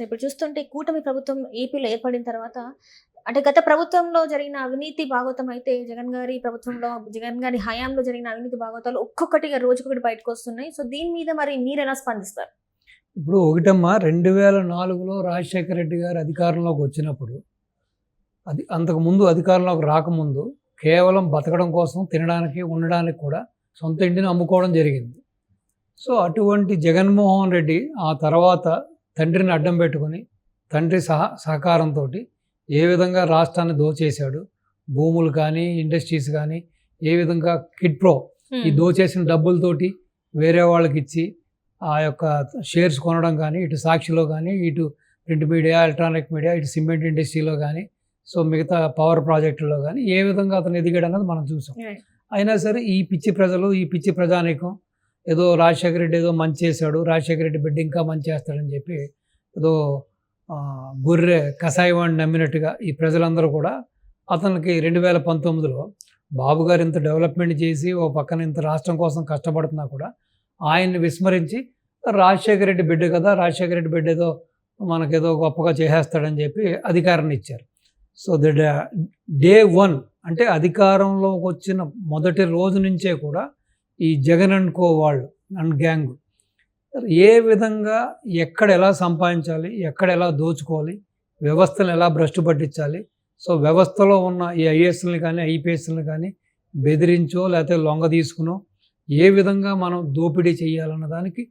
ఇప్పుడు చూస్తుంటే కూటమి ప్రభుత్వం ఏపీలో ఏర్పడిన తర్వాత అంటే గత ప్రభుత్వంలో జరిగిన అవినీతి భాగవతం అయితే జగన్ గారి ప్రభుత్వంలో జగన్ గారి హయాంలో జరిగిన అవినీతి భాగవతాలు ఒక్కొక్కటిగా రోజుకొకటి బయటకు వస్తున్నాయి. సో దీని మీద మరి మీరెలా స్పందిస్తారు? ఇప్పుడు ఒకటమ్మా 2004లో రాజశేఖర రెడ్డి గారు అధికారంలోకి వచ్చినప్పుడు అంతకుముందు అధికారంలోకి రాకముందు కేవలం బతకడం కోసం తినడానికి ఉండడానికి కూడా సొంత ఇంటిని అమ్ముకోవడం జరిగింది. సో అటువంటి జగన్మోహన్ రెడ్డి ఆ తర్వాత తండ్రిని అడ్డం పెట్టుకొని తండ్రి సహకారంతో ఏ విధంగా రాష్ట్రాన్ని దోచేశాడు, భూములు కానీ ఇండస్ట్రీస్ కానీ ఏ విధంగా కిడ్ ప్రో ఈ దోచేసిన డబ్బులతోటి వేరే వాళ్ళకి ఇచ్చి ఆ యొక్క షేర్స్ కొనడం కానీ ఇటు సాక్షిలో కానీ ఇటు ప్రింట్ మీడియా ఎలక్ట్రానిక్ మీడియా ఇటు సిమెంట్ ఇండస్ట్రీలో కానీ సో మిగతా పవర్ ప్రాజెక్టుల్లో కానీ ఏ విధంగా అతను ఎదిగాడు అన్నది మనం చూసాం. అయినా సరే ఈ పిచ్చి ప్రజలు ఈ పిచ్చి ప్రజానీకం ఏదో రాజశేఖర రెడ్డి ఏదో మంచి చేశాడు, రాజశేఖర రెడ్డి బిడ్డ ఇంకా మంచి చేస్తాడని చెప్పి ఏదో గొర్రె కషాయవాడిని నమ్మినట్టుగా ఈ ప్రజలందరూ కూడా అతనికి 2019లో బాబు గారు ఇంత డెవలప్మెంట్ చేసి ఓ పక్కన ఇంత రాష్ట్రం కోసం కష్టపడుతున్నా కూడా ఆయన్ని విస్మరించి రాజశేఖర రెడ్డి బిడ్డ కదా, రాజశేఖర రెడ్డి బిడ్డ ఏదో మనకేదో గొప్పగా చేసేస్తాడని చెప్పి అధికారాన్ని ఇచ్చారు. సో డే 1 అంటే అధికారంలోకి వచ్చిన మొదటి రోజు నుంచే కూడా ఈ జగన్ అండ్ కో వాళ్ళు అండ్ గ్యాంగ్ ఏ విధంగా ఎక్కడ ఎలా సంపాదించాలి, ఎక్కడ ఎలా దోచుకోవాలి, వ్యవస్థను ఎలా భ్రష్టు పట్టించాలి, సో వ్యవస్థలో ఉన్న ఈ ఐఏఎస్ని కానీ ఐపీఎస్ని కానీ బెదిరించో లేకపోతే లొంగ తీసుకునో ఏ విధంగా మనం దోపిడీ చేయాలన్న దానికి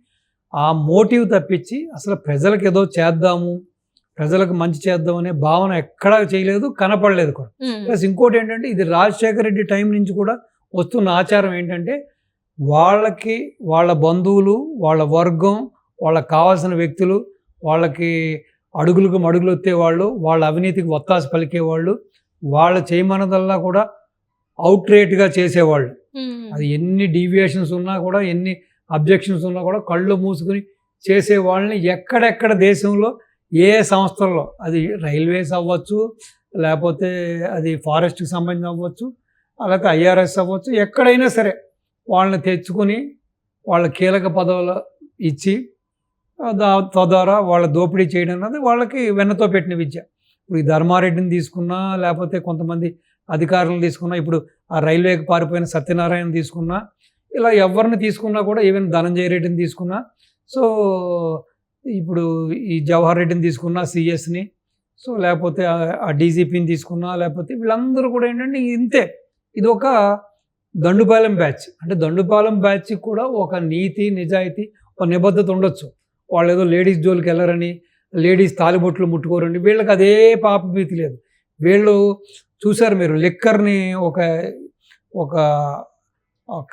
ఆ మోటివ్ తప్పించి అసలు ప్రజలకు ఏదో చేద్దాము, ప్రజలకు మంచి చేద్దాం అనే భావన ఎక్కడా చేయలేదు, కనపడలేదు కూడా. ప్లస్ ఇంకోటి ఏంటంటే ఇది రాజశేఖర రెడ్డి టైం నుంచి కూడా వస్తున్న ఆచారం ఏంటంటే వాళ్ళకి వాళ్ళ బంధువులు, వాళ్ళ వర్గం, వాళ్ళకి కావాల్సిన వ్యక్తులు, వాళ్ళకి అడుగులకు మడుగులు వచ్చేవాళ్ళు, వాళ్ళ అవినీతికి ఒత్తాస పలికేవాళ్ళు, వాళ్ళ చేయమన్నదల్లా కూడా అవుట్ రేట్గా చేసేవాళ్ళు. అది ఎన్ని డీవియేషన్స్ ఉన్నా కూడా ఎన్ని అబ్జెక్షన్స్ ఉన్నా కూడా కళ్ళు మూసుకుని చేసే వాళ్ళని ఎక్కడెక్కడ దేశంలో ఏ సంస్థల్లో అది రైల్వేస్ అవ్వచ్చు, లేకపోతే అది ఫారెస్ట్కి సంబంధించి అవ్వచ్చు, లేకపోతే ఐఆర్ఎస్ అవ్వచ్చు, ఎక్కడైనా సరే వాళ్ళని తెచ్చుకొని వాళ్ళ కీలక పదవులు ఇచ్చి తద్వారా వాళ్ళ దోపిడీ చేయడం అన్నది వాళ్ళకి వెన్నతో పెట్టిన విద్య. ఇప్పుడు ఈ ధర్మారెడ్డిని తీసుకున్నా, లేకపోతే కొంతమంది అధికారులను తీసుకున్నా, ఇప్పుడు ఆ రైల్వేకి పారిపోయిన సత్యనారాయణ తీసుకున్నా, ఇలా ఎవరిని తీసుకున్నా కూడా ఈవెన్ ధనంజయ రెడ్డిని తీసుకున్నా, సో ఇప్పుడు ఈ జవహర్ రెడ్డిని తీసుకున్నా సిఎస్ని, సో లేకపోతే ఆ డీజీపీని తీసుకున్నా, లేకపోతే వీళ్ళందరూ కూడా ఏంటంటే ఇంతే. ఇది ఒక దండుపాలెం బ్యాచ్. అంటే దండుపాలెం బ్యాచ్కి కూడా ఒక నీతి నిజాయితీ ఒక నిబద్ధత ఉండొచ్చు. వాళ్ళు ఏదో లేడీస్ జోలికి వెళ్ళరని, లేడీస్ తాలిబొట్లు ముట్టుకోరండి, వీళ్ళకి అదే పాపభీతి లేదు. వీళ్ళు చూసారు మీరు లిక్కర్ని ఒక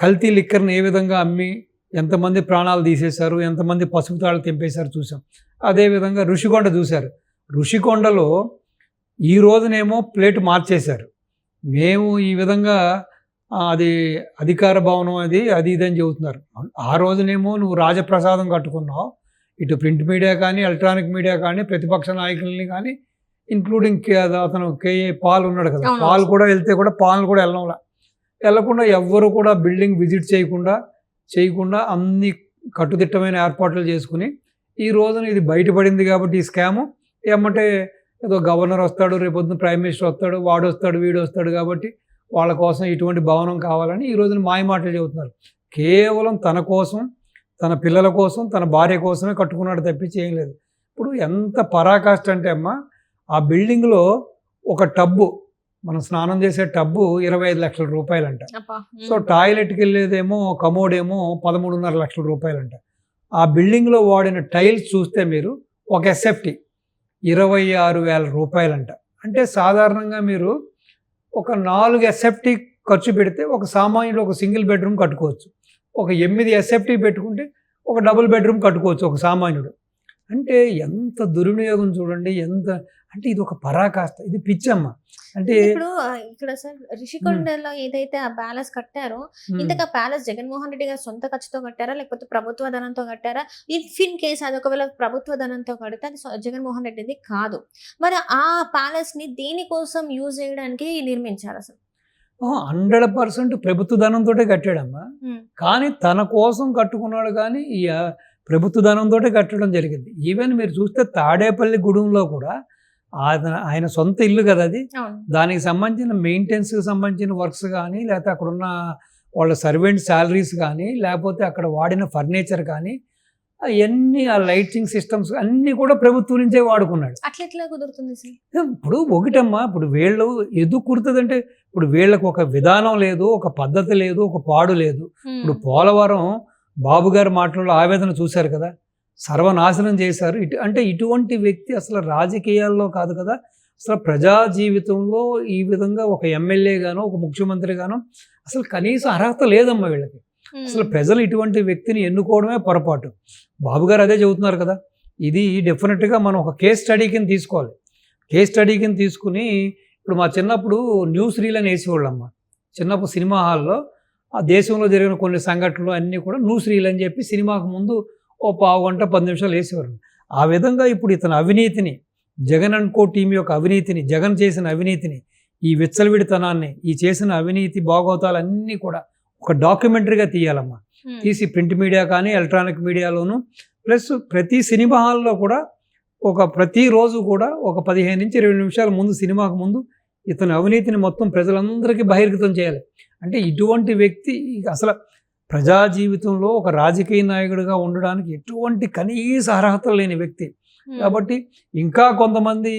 కల్తీ లిక్కర్ని ఏ విధంగా అమ్మి ఎంతమంది ప్రాణాలు తీసేశారు, ఎంతమంది పసుపు తాళ్ళు తెంపేశారు చూసాం. అదేవిధంగా ఋషికొండ చూశారు. ఋషికొండలో ఈ రోజునేమో ప్లేట్ మార్చేశారు. మేము ఈ విధంగా అది అధికార భవనం అది ఇదని చెబుతున్నారు. ఆ రోజునేమో నువ్వు రాజప్రసాదం కట్టుకున్నావు, ఇటు ప్రింట్ మీడియా కానీ ఎలక్ట్రానిక్ మీడియా కానీ ప్రతిపక్ష నాయకుల్ని కానీ ఇంక్లూడింగ్ అతను కేఏ పాల్ ఉన్నాడు కదా, పాల్ కూడా వెళ్తే కూడా పాల్ని కూడా వెళ్ళకుండా ఎవ్వరు కూడా బిల్డింగ్ విజిట్ చేయకుండా అన్ని కట్టుదిట్టమైన ఏర్పాట్లు చేసుకుని ఈ రోజున ఇది బయటపడింది కాబట్టి ఈ స్కాము ఏమంటే ఏదో గవర్నర్ వస్తాడు, రేపొద్దున ప్రైమ్ మినిస్టర్ వస్తాడు, వాడు వస్తాడు వీడు వస్తాడు కాబట్టి వాళ్ళ కోసం ఇటువంటి భవనం కావాలని ఈ రోజున మాయమాటలు చెబుతున్నారు. కేవలం తన కోసం, తన పిల్లల కోసం, తన భార్య కోసమే కట్టుకున్నాడు తప్పించి ఏం లేదు. ఇప్పుడు ఎంత పరాకాష్ట అంటే అమ్మ, ఆ బిల్డింగ్లో ఒక టబ్బు, మనం స్నానం చేసే టబ్బు 25 లక్షల రూపాయలంట. సో టాయిలెట్కి వెళ్ళేదేమో కమోడేమో 13.5 లక్షల రూపాయలంట. ఆ బిల్డింగ్లో వాడిన టైల్స్ చూస్తే మీరు ఒక ఎస్ఎఫ్టీ 26,000 రూపాయలంట. అంటే సాధారణంగా మీరు ఒక 4 ఎస్ఎఫ్టీ ఖర్చు పెడితే ఒక సామాన్యుడు ఒక సింగిల్ బెడ్రూమ్ కట్టుకోవచ్చు. ఒక 8 ఎస్ఎఫ్టీ పెట్టుకుంటే ఒక డబుల్ బెడ్రూమ్ కట్టుకోవచ్చు ఒక సామాన్యుడు. అంటే ఎంత దుర్వినియోగం చూడండి, ఎంత అంటే ఇది ఒక పరాకాష్ట, ఇది పిచ్చమ్మ. అంటే ఇప్పుడు ఇక్కడ సార్ రిషికొండలో ఏదైతే ఆ ప్యాలెస్ కట్టారో, ఇంతగా ప్యాలెస్ జగన్మోహన్ రెడ్డి గారు సొంత ఖర్చుతో కట్టారా లేకపోతే ప్రభుత్వ ధనంతో కట్టారా? ఇఫ్ ఇన్ కేసు అది ఒకవేళ ప్రభుత్వ ధనంతో కడితే అది జగన్మోహన్ రెడ్డిది కాదు. మరి ఆ ప్యాలెస్ ని దేనికోసం యూజ్ చేయడానికి నిర్మించారు అసలు? 100% ప్రభుత్వ ధనంతో కట్టాడమ్మా. కానీ తన కోసం కట్టుకున్నాడు. కానీ ప్రభుత్వ ధనంతో కట్టడం జరిగింది. ఈవెన్ మీరు చూస్తే తాడేపల్లి గూడెంలో కూడా ఆయన సొంత ఇల్లు కదా అది. దానికి సంబంధించిన మెయింటెనెన్స్కి సంబంధించిన వర్క్స్ కానీ, లేకపోతే అక్కడ ఉన్న వాళ్ళ సర్వెంట్ శాలరీస్ కానీ, లేకపోతే అక్కడ వాడిన ఫర్నిచర్ కానీ, అవన్నీ ఆ లైటింగ్ సిస్టమ్స్ అన్నీ కూడా ప్రభుత్వం నుంచే వాడుకున్నాడు. అట్లా ఎట్లా కుదురుతుంది సార్? ఇప్పుడు ఒకటమ్మా, ఇప్పుడు వీళ్ళు ఎందుకు కుడుతుందంటే ఇప్పుడు వీళ్ళకు ఒక విధానం లేదు, ఒక పద్ధతి లేదు, ఒక పాడు లేదు. ఇప్పుడు పోలవరం బాబు గారి మాటల్లో ఆవేదన చూశారు కదా, సర్వనాశనం చేశారు. అంటే ఇటువంటి వ్యక్తి అసలు రాజకీయాల్లో కాదు కదా, అసలు ప్రజా జీవితంలో ఈ విధంగా ఒక ఎమ్మెల్యే గానో ఒక ముఖ్యమంత్రి గానో అసలు కనీసం అర్హత లేదమ్మా వీళ్ళకి. అసలు ప్రజలు ఇటువంటి వ్యక్తిని ఎన్నుకోవడమే పొరపాటు. బాబు గారు అదే చెబుతున్నారు కదా, ఇది డెఫినెట్గా మనం ఒక కేస్ స్టడీ కింద తీసుకోవాలి. కేస్ స్టడీ కింద తీసుకుని, ఇప్పుడు మా చిన్నప్పుడు న్యూస్ రీల్ అని వేసేవాళ్ళమ్మ. చిన్నప్పుడు సినిమా హాల్లో ఆ దేశంలో జరిగిన కొన్ని సంఘటనలు అన్నీ కూడా న్యూస్ రీల్ అని చెప్పి సినిమాకు ముందు ఓ పావు గంట 10 నిమిషాలు వేసేవారు. ఆ విధంగా ఇప్పుడు ఇతని అవినీతిని, జగన్ అండ్ కో టీం యొక్క అవినీతిని, జగన్ చేసిన అవినీతిని, ఈ విచ్చలవిడితనాన్ని, ఈ చేసిన అవినీతి బాగోతాలన్నీ కూడా ఒక డాక్యుమెంటరీగా తీయాలమ్మా. తీసి ప్రింట్ మీడియా కానీ ఎలక్ట్రానిక్ మీడియాలోను, ప్లస్ ప్రతి సినిమా హాల్లో కూడా ప్రతిరోజు కూడా ఒక 15 నుంచి 20 నిమిషాల ముందు, సినిమాకు ముందు ఇతని అవినీతిని మొత్తం ప్రజలందరికీ బహిర్గతం చేయాలి. అంటే ఇటువంటి వ్యక్తి అసలు ప్రజా జీవితంలో ఒక రాజకీయ నాయకుడిగా ఉండడానికి ఎటువంటి కనీస అర్హత లేని వ్యక్తి. కాబట్టి ఇంకా కొంతమంది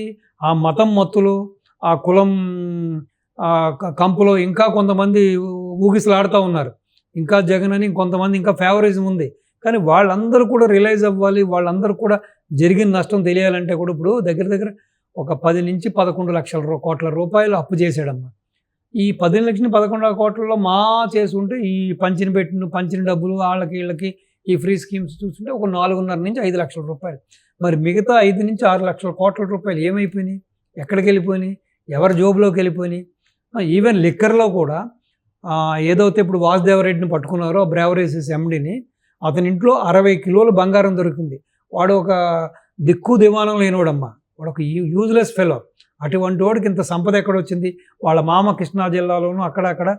ఆ మతం మత్తులో, ఆ కులం కంపులో ఇంకా కొంతమంది ఊగిసలాడుతూ ఉన్నారు. ఇంకా జగన్ అని కొంతమంది ఇంకా ఫేవరిజం ఉంది. కానీ వాళ్ళందరూ కూడా రియలైజ్ అవ్వాలి, వాళ్ళందరూ కూడా జరిగిన నష్టం తెలియాలంటే కూడా ఇప్పుడు దగ్గర దగ్గర ఒక 10 నుంచి 11 లక్షల కోట్ల రూపాయలు అప్పు చేశాడమ్మా. ఈ 10 నుంచి 11 కోట్లలో చేసుంటే ఈ పంచిన డబ్బులు వాళ్ళకి వీళ్ళకి ఈ ఫ్రీ స్కీమ్స్ చూస్తుంటే ఒక 4.5 నుంచి 5 లక్షల రూపాయలు. మరి మిగతా 5 నుంచి 6 లక్షల కోట్ల రూపాయలు ఏమైపోయినాయి, ఎక్కడికి వెళ్ళిపోయినాయి, ఎవరి జోబులోకి వెళ్ళిపోయినాయి? ఈవెన్ లిక్కర్లో కూడా ఏదైతే ఇప్పుడు వాసుదేవరెడ్డిని పట్టుకున్నారో బ్రేవరీసెస్ ఎండిని, అతని ఇంట్లో 60 కిలోల బంగారం దొరికింది. వాడు ఒక దిక్కు దివాణం లేనివాడమ్మా, వాడు ఒక యూజ్లెస్ ఫెలో. అటువంటి వాడికి ఇంత సంపద ఎక్కడొచ్చింది? వాళ్ళ మామ కృష్ణా జిల్లాలోనూ అక్కడక్కడ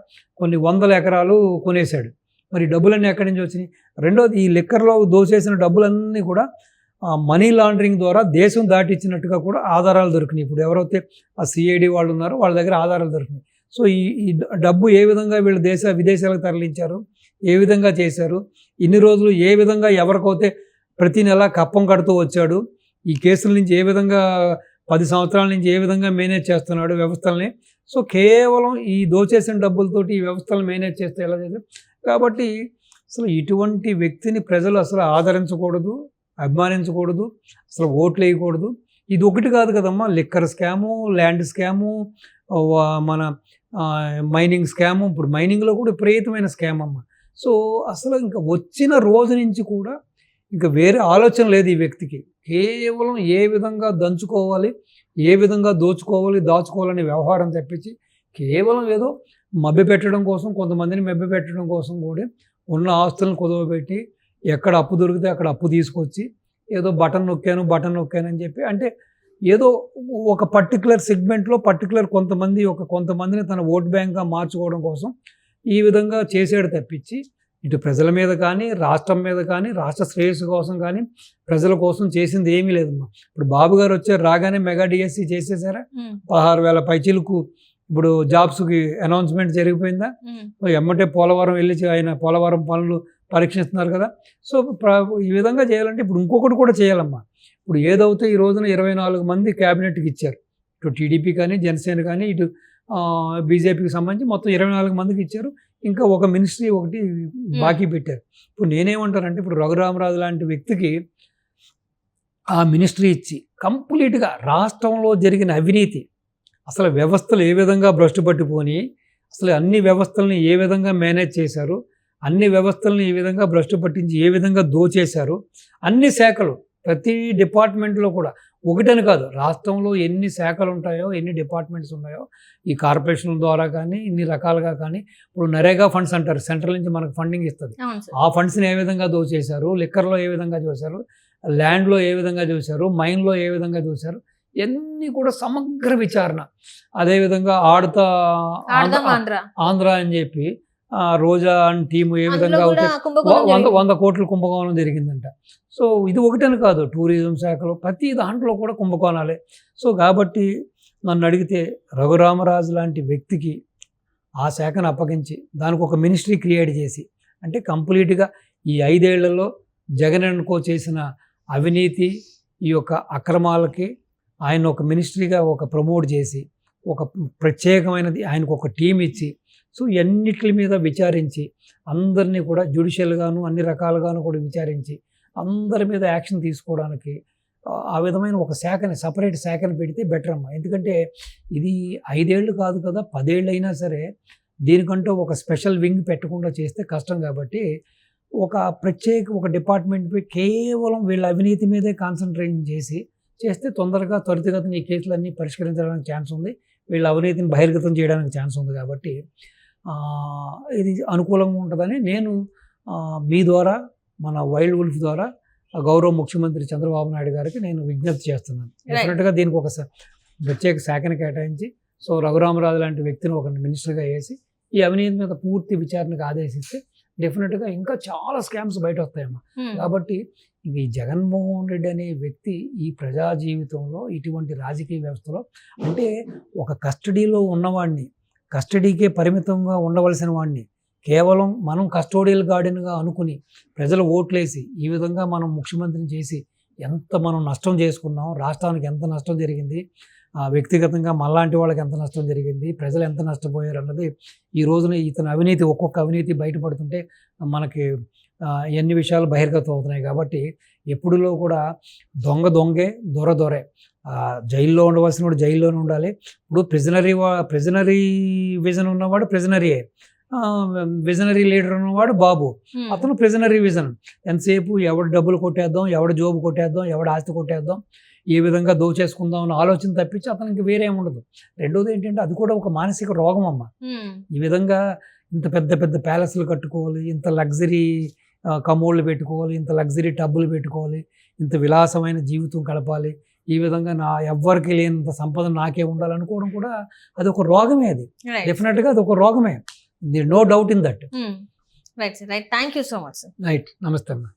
కొన్ని 100 ఎకరాలు కొనేశాడు. మరి డబ్బులన్నీ ఎక్కడి నుంచి వచ్చినాయి? రెండోది, ఈ లిక్కర్లో దోచేసిన డబ్బులన్నీ కూడా మనీ లాండరింగ్ ద్వారా దేశం దాటిచ్చినట్టుగా కూడా ఆధారాలు దొరికినాయి. ఇప్పుడు ఎవరైతే ఆ సిఐడి వాళ్ళు ఉన్నారో వాళ్ళ దగ్గర ఆధారాలు దొరికినాయి. సో ఈ డబ్బు ఏ విధంగా వీళ్ళు విదేశాలకు తరలించారు, ఏ విధంగా చేశారు, ఇన్ని రోజులు ఏ విధంగా ఎవరికైతే ప్రతి నెల కప్పం కడుతూ వచ్చాడు, ఈ కేసుల నుంచి ఏ విధంగా 10 సంవత్సరాల నుంచి ఏ విధంగా మేనేజ్ చేస్తున్నాడు వ్యవస్థల్ని. సో కేవలం ఈ దోచేసిన డబ్బులతోటి ఈ వ్యవస్థలను మేనేజ్ చేస్తే ఎలా చేశారు? కాబట్టి అసలు ఇటువంటి వ్యక్తిని ప్రజలు అసలు ఆదరించకూడదు, అభిమానించకూడదు, అసలు ఓట్లు వేయకూడదు. ఇది ఒకటి కాదు కదమ్మా, లిక్కర్ స్కాము, ల్యాండ్ స్కాము, మన మైనింగ్ స్కాము. ఇప్పుడు మైనింగ్లో కూడా విపరీతమైన స్కామ్ అమ్మ. సో అసలు ఇంకా వచ్చిన రోజు నుంచి కూడా ఇంకా వేరే ఆలోచన లేదు ఈ వ్యక్తికి. కేవలం ఏ విధంగా దంచుకోవాలి, ఏ విధంగా దాచుకోవాలనే వ్యవహారం తప్పించి కేవలం ఏదో మభ్యపెట్టడం కోసం, కొంతమందిని మభ్యపెట్టడం కోసం కూడా ఉన్న ఆస్తులను కుదవబెట్టి ఎక్కడ అప్పు దొరికితే అక్కడ అప్పు తీసుకొచ్చి ఏదో బటన్ నొక్కాను అని చెప్పి, అంటే ఏదో ఒక పర్టికులర్ సెగ్మెంట్లో కొంతమందిని తన ఓట్ బ్యాంక్గా మార్చుకోవడం కోసం ఈ విధంగా చేసాడు తప్పించి ఇటు ప్రజల మీద కానీ, రాష్ట్రం మీద కానీ, రాష్ట్ర శ్రేయస్సు కోసం కానీ, ప్రజల కోసం చేసింది ఏమీ లేదమ్మా. ఇప్పుడు బాబు గారు వచ్చారు, రాగానే మెగా డిఎస్సి చేసేసారా? 16,000 పైచీలకు ఇప్పుడు జాబ్స్కి అనౌన్స్మెంట్ జరిగిపోయిందా? ఎమ్మటే పోలవరం వెళ్ళి ఆయన పోలవరం పనులు పరీక్షిస్తున్నారు కదా. సో ఈ విధంగా చేయాలంటే ఇప్పుడు ఇంకొకటి కూడా చేయాలమ్మా. ఇప్పుడు ఏదైతే ఈ రోజున 24 మంది క్యాబినెట్కి ఇచ్చారు, ఇటు టీడీపీ కానీ, జనసేన కానీ, ఇటు బీజేపీకి సంబంధించి మొత్తం 24 మందికి ఇచ్చారు. ఇంకా ఒక మినిస్ట్రీ ఒకటి బాకీ పెట్టారు. ఇప్పుడు నేనేమంటానంటే, ఇప్పుడు రఘురామరాజు లాంటి వ్యక్తికి ఆ మినిస్ట్రీ ఇచ్చి కంప్లీట్గా రాష్ట్రంలో జరిగిన అవినీతి, అసలు వ్యవస్థలు ఏ విధంగా భ్రష్టు పట్టిపోయి, అసలు అన్ని వ్యవస్థలని ఏ విధంగా మేనేజ్ చేశారు, అన్ని వ్యవస్థలను ఈ విధంగా భ్రష్టు పట్టించి ఏ విధంగా దోచేశారు, అన్ని శాఖలు ప్రతి డిపార్ట్మెంట్లో కూడా, ఒకటని కాదు, రాష్ట్రంలో ఎన్ని శాఖలు ఉంటాయో, ఎన్ని డిపార్ట్మెంట్స్ ఉన్నాయో, ఈ కార్పొరేషన్ల ద్వారా కానీ, ఇన్ని రకాలుగా కానీ, ఇప్పుడు నరేగా ఫండ్స్ అంటారు, సెంట్రల్ నుంచి మనకు ఫండింగ్ ఇస్తుంది, ఆ ఫండ్స్ని ఏ విధంగా దోచేశారు, లిక్కర్లో ఏ విధంగా చూశారు, ల్యాండ్లో ఏ విధంగా చూశారు, మైన్లో ఏ విధంగా చూశారు, ఇవన్నీ కూడా సమగ్ర విచారణ. అదేవిధంగా ఆంధ్ర అని చెప్పి రోజా అండ్ టీము ఏ అందులో విధంగా కూడా అవుతే కుంభకోణం 100 జరిగింది. 100 కోట్ల కుంభకోణం జరిగిందంట. సో ఇది ఒకటని కాదు, టూరిజం శాఖలో ప్రతి దాంట్లో కూడా కుంభకోణాలే. సో కాబట్టి నన్ను అడిగితే రఘురామరాజు లాంటి వ్యక్తికి ఆ శాఖను అప్పగించి దానికి ఒక మినిస్ట్రీ క్రియేట్ చేసి, అంటే కంప్లీట్గా ఈ 5 ఏళ్లలో జగన్ అండ్ కో చేసిన అవినీతి, ఈ యొక్క అక్రమాలకి ఆయన ఒక మినిస్ట్రీగా ఒక ప్రమోట్ చేసి, ఒక ప్రత్యేకమైనది ఆయనకు ఒక టీం ఇచ్చి, సో ఎన్నిటి మీద విచారించి అందరినీ కూడా జ్యుడిషియల్గాను అన్ని రకాలుగాను కూడా విచారించి అందరి మీద యాక్షన్ తీసుకోవడానికి ఆ విధమైన ఒక శాఖని, సపరేట్ శాఖని పెడితే బెటర్ అమ్మా. ఎందుకంటే ఇది 5 ఏళ్ళు కాదు కదా, 10 ఏళ్ళు అయినా సరే దీనికంటూ ఒక స్పెషల్ వింగ్ పెట్టకుండా చేస్తే కష్టం. కాబట్టి ఒక ప్రత్యేక ఒక డిపార్ట్మెంట్పై కేవలం వీళ్ళ అవినీతి మీదే కాన్సన్ట్రేట్ చేస్తే తొందరగా త్వరితగతిన ఈ కేసులన్నీ పరిష్కరించడానికి ఛాన్స్ ఉంది, వీళ్ళ అవినీతిని బహిర్గతం చేయడానికి ఛాన్స్ ఉంది. కాబట్టి ఇది అనుకూలంగా ఉంటుందని నేను మీ ద్వారా, మన వైల్డ్ వుల్ఫ్ ద్వారా గౌరవ ముఖ్యమంత్రి చంద్రబాబు నాయుడు గారికి నేను విజ్ఞప్తి చేస్తున్నాను. డెఫినెట్గా దీనికి ఒక ప్రత్యేక శాఖను కేటాయించి, సో రఘురామరాజు లాంటి వ్యక్తిని ఒక మినిస్టర్గా వేసి ఈ అవినీతి మీద పూర్తి విచారణకు ఆదేశిస్తే డెఫినెట్గా ఇంకా చాలా స్కామ్స్ బయట వస్తాయమ్మా. కాబట్టి ఇంక ఈ జగన్మోహన్ రెడ్డి అనే వ్యక్తి ఈ ప్రజా జీవితంలో ఇటువంటి రాజకీయ వ్యవస్థలో, అంటే ఒక కస్టడీలో ఉన్నవాడిని, కస్టడీకే పరిమితంగా ఉండవలసిన వాడిని కేవలం మనం కస్టోడియల్ గార్డెన్గా అనుకుని ప్రజలు ఓట్లేసి ఈ విధంగా మనం ముఖ్యమంత్రిని చేసి ఎంత మనం నష్టం చేసుకున్నాం, రాష్ట్రానికి ఎంత నష్టం జరిగింది, వ్యక్తిగతంగా మళ్ళాంటి వాళ్ళకి ఎంత నష్టం జరిగింది, ప్రజలు ఎంత నష్టపోయారు అన్నది ఈ రోజున ఇతని అవినీతి, ఒక్కొక్క అవినీతి బయటపడుతుంటే మనకి ఎన్ని విషయాలు బహిర్గతం అవుతున్నాయి. కాబట్టి ఎప్పుడులో కూడా దొంగే దొరే, జైల్లో ఉండవలసిన వాడు జైల్లోనే ఉండాలి. ఇప్పుడు ప్రిజనరీ విజన్ ఉన్నవాడు ప్రిజనరీయే, విజనరీ లీడర్ ఉన్నవాడు బాబు, అతను ప్రిజనరీ విజన్. ఎంతసేపు ఎవడు డబ్బులు కొట్టేద్దాం, ఎవడు జోబు కొట్టేద్దాం, ఎవడు ఆస్తి కొట్టేద్దాం, ఏ విధంగా దోచేసుకుందాం అన్న ఆలోచన తప్పించి అతనికి వేరే ఉండదు. రెండోది ఏంటంటే అది కూడా ఒక మానసిక రోగం అమ్మ. ఈ విధంగా ఇంత పెద్ద పెద్ద ప్యాలెస్లు కట్టుకోవాలి, ఇంత లగ్జరీ కమోళ్ళు పెట్టుకోవాలి, ఇంత లగ్జరీ టబ్బులు పెట్టుకోవాలి, ఇంత విలాసమైన జీవితం గడపాలి, ఈ విధంగా ఎవ్వరికి లేనంత సంపద నాకే ఉండాలనుకోవడం కూడా అది ఒక రోగమే. అది డెఫినెట్గా అది ఒక రోగమే, no doubt in that. Right sir, right. Thank you so much sir. Right, నమస్తే అమ్మా.